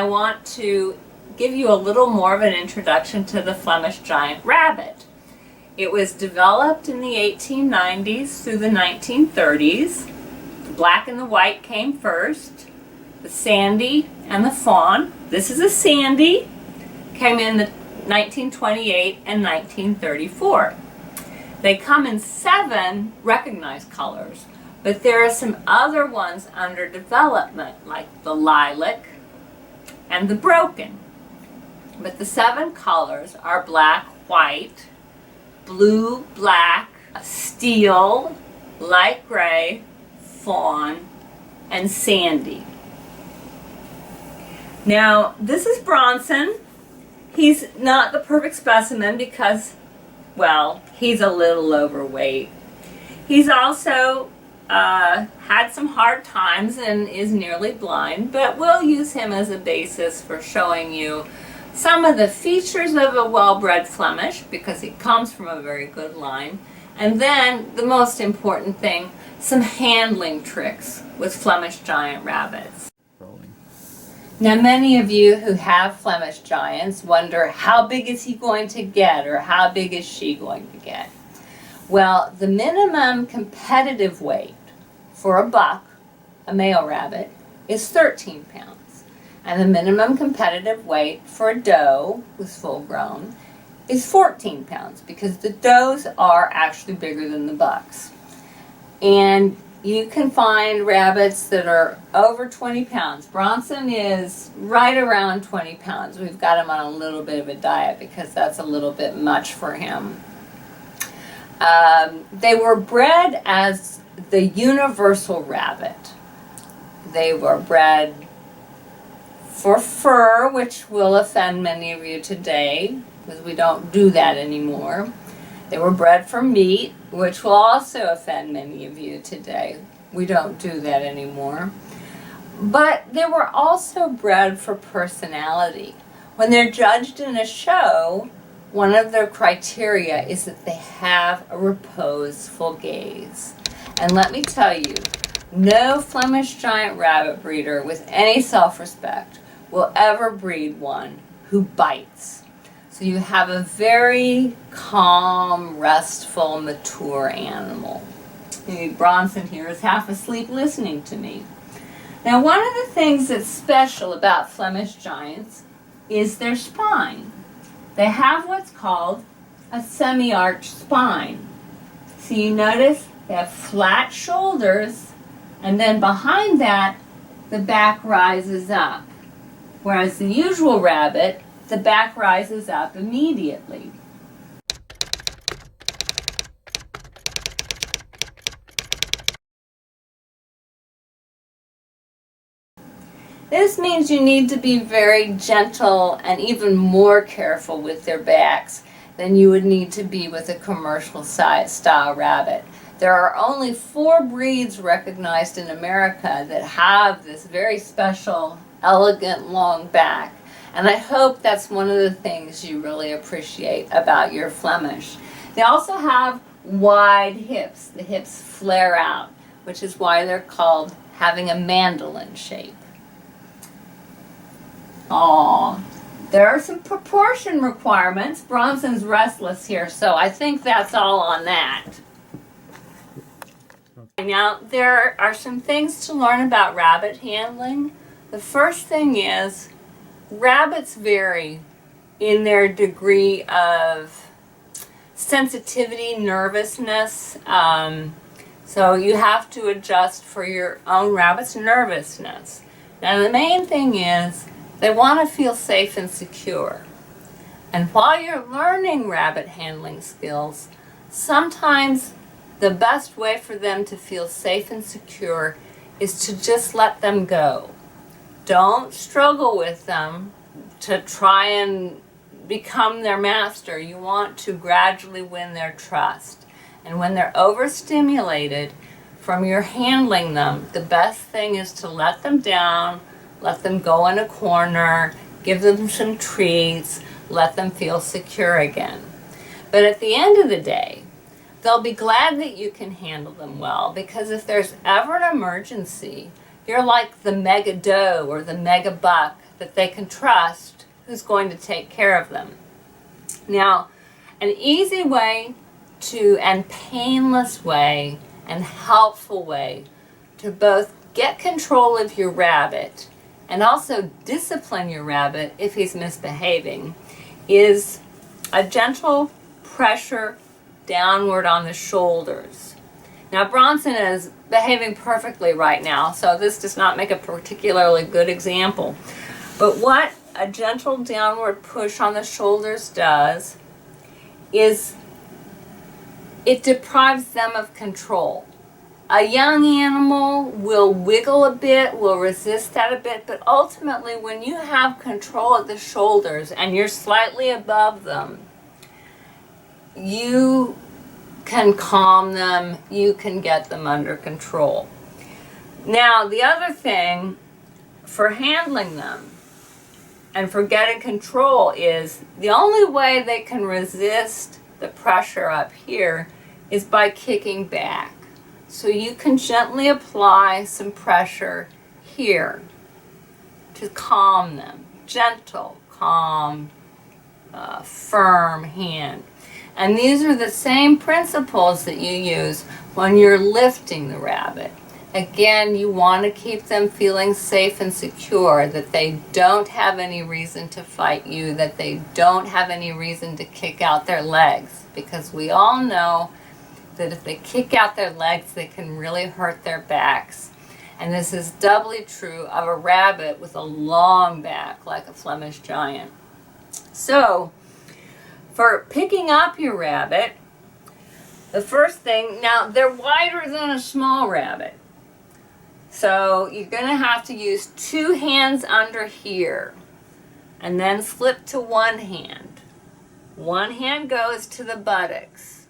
want to give you a little more of an introduction to the Flemish giant rabbit. It was developed in the 1890s through the 1930s. The black and the white came first, the sandy and the fawn. This is a sandy, came in the 1928 and 1934. They come in 7 recognized colors, but there are some other ones under development, like the lilac and the broken. But the 7 colors are black, white, blue, black, steel, light gray, fawn, and sandy. Now, this is Bronson. He's not the perfect specimen because, well, he's a little overweight. He's also had some hard times and is nearly blind, but we'll use him as a basis for showing you some of the features of a well-bred Flemish, because he comes from a very good line, and then the most important thing, some handling tricks with Flemish giant rabbits. Now, many of you who have Flemish giants wonder, how big is he going to get, or how big is she going to get? Well, the minimum competitive weight for a buck, a male rabbit, is 13 pounds. And the minimum competitive weight for a doe who's full grown is 14 pounds, because the does are actually bigger than the bucks. And you can find rabbits that are over 20 pounds. Bronson is right around 20 pounds. We've got him on a little bit of a diet because that's a little bit much for him. They were bred as the universal rabbit. They were bred for fur, which will offend many of you today, because we don't do that anymore. They were bred for meat, which will also offend many of you today. We don't do that anymore. But they were also bred for personality. When they're judged in a show, one of their criteria is that they have a reposeful gaze. And let me tell you, no Flemish giant rabbit breeder with any self-respect will ever breed one who bites. So you have a very calm, restful, mature animal. Maybe Bronson here is half asleep listening to me. Now, one of the things that's special about Flemish giants is their spine. They have what's called a semi-arch spine. So you notice they have flat shoulders, and then behind that, the back rises up. Whereas the usual rabbit, the back rises up immediately. This means you need to be very gentle and even more careful with their backs than you would need to be with a commercial style rabbit. There are only 4 breeds recognized in America that have this very special, elegant, long back. And I hope that's one of the things you really appreciate about your Flemish. They also have wide hips. The hips flare out, which is why they're called having a mandolin shape. Aww. There are some proportion requirements. Bronson's restless here, so I think that's all on that. Now, there are some things to learn about rabbit handling. The first thing is, rabbits vary in their degree of sensitivity, nervousness, so you have to adjust for your own rabbit's nervousness. Now, the main thing is they want to feel safe and secure. And while you're learning rabbit handling skills, sometimes the best way for them to feel safe and secure is to just let them go. Don't struggle with them to try and become their master. You want to gradually win their trust. And when they're overstimulated from your handling them, the best thing is to let them down, let them go in a corner, give them some treats, let them feel secure again. But at the end of the day, they'll be glad that you can handle them well, because if there's ever an emergency, you're like the mega doe or the mega buck that they can trust who's going to take care of them. Now, an easy way and painless way and helpful way to both get control of your rabbit and also discipline your rabbit if he's misbehaving is a gentle pressure downward on the shoulders. Now, Bronson is behaving perfectly right now, so this does not make a particularly good example. But what a gentle downward push on the shoulders does is it deprives them of control. A young animal will wiggle a bit, will resist that a bit, but ultimately when you have control of the shoulders and you're slightly above them, you can calm them, you can get them under control. Now, the other thing for handling them and for getting control is the only way they can resist the pressure up here is by kicking back. So you can gently apply some pressure here to calm them. Gentle, calm, firm hand. And these are the same principles that you use when you're lifting the rabbit. Again, you want to keep them feeling safe and secure, that they don't have any reason to fight you, that they don't have any reason to kick out their legs, because we all know that if they kick out their legs, they can really hurt their backs. And this is doubly true of a rabbit with a long back, like a Flemish giant. So, for picking up your rabbit, the first thing, now they're wider than a small rabbit. So you're going to have to use 2 hands under here and then flip to one hand. One hand goes to the buttocks.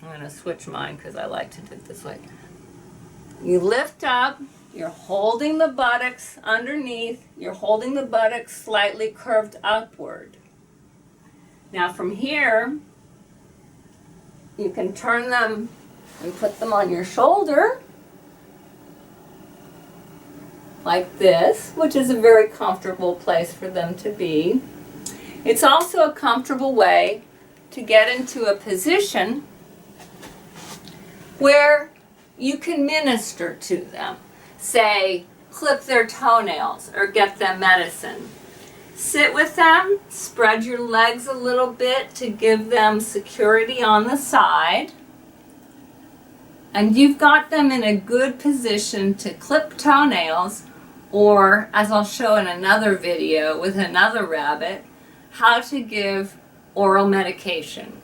I'm going to switch mine because I like to do it this way. You lift up, you're holding the buttocks underneath, you're holding the buttocks slightly curved upward. Now from here, you can turn them and put them on your shoulder like this, which is a very comfortable place for them to be. It's also a comfortable way to get into a position where you can minister to them. Say, clip their toenails or get them medicine. Sit with them, spread your legs a little bit to give them security on the side. And you've got them in a good position to clip toenails, or, as I'll show in another video with another rabbit, how to give oral medication.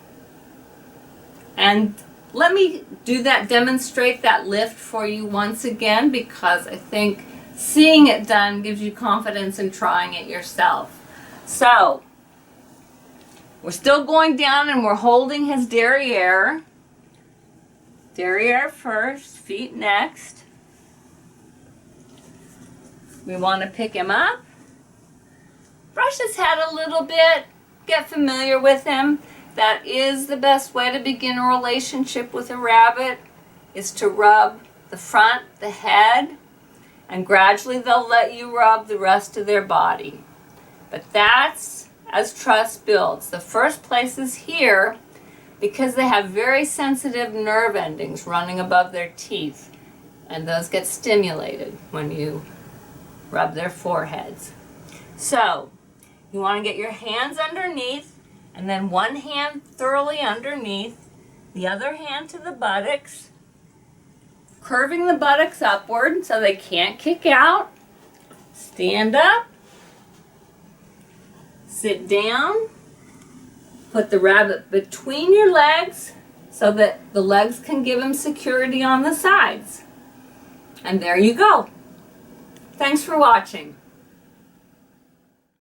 And let me demonstrate that lift for you once again, because I think seeing it done gives you confidence in trying it yourself. So, we're still going down and we're holding his derriere. Derriere first, feet next. We want to pick him up, brush his head a little bit, get familiar with him. That is the best way to begin a relationship with a rabbit, is to rub the front, the head, and gradually they'll let you rub the rest of their body. But that's as trust builds. The first place is here because they have very sensitive nerve endings running above their teeth, and those get stimulated when you rub their foreheads. So, you want to get your hands underneath, and then one hand thoroughly underneath, the other hand to the buttocks, curving the buttocks upward so they can't kick out. Stand up, sit down, put the rabbit between your legs so that the legs can give him security on the sides. And there you go. Thanks for watching.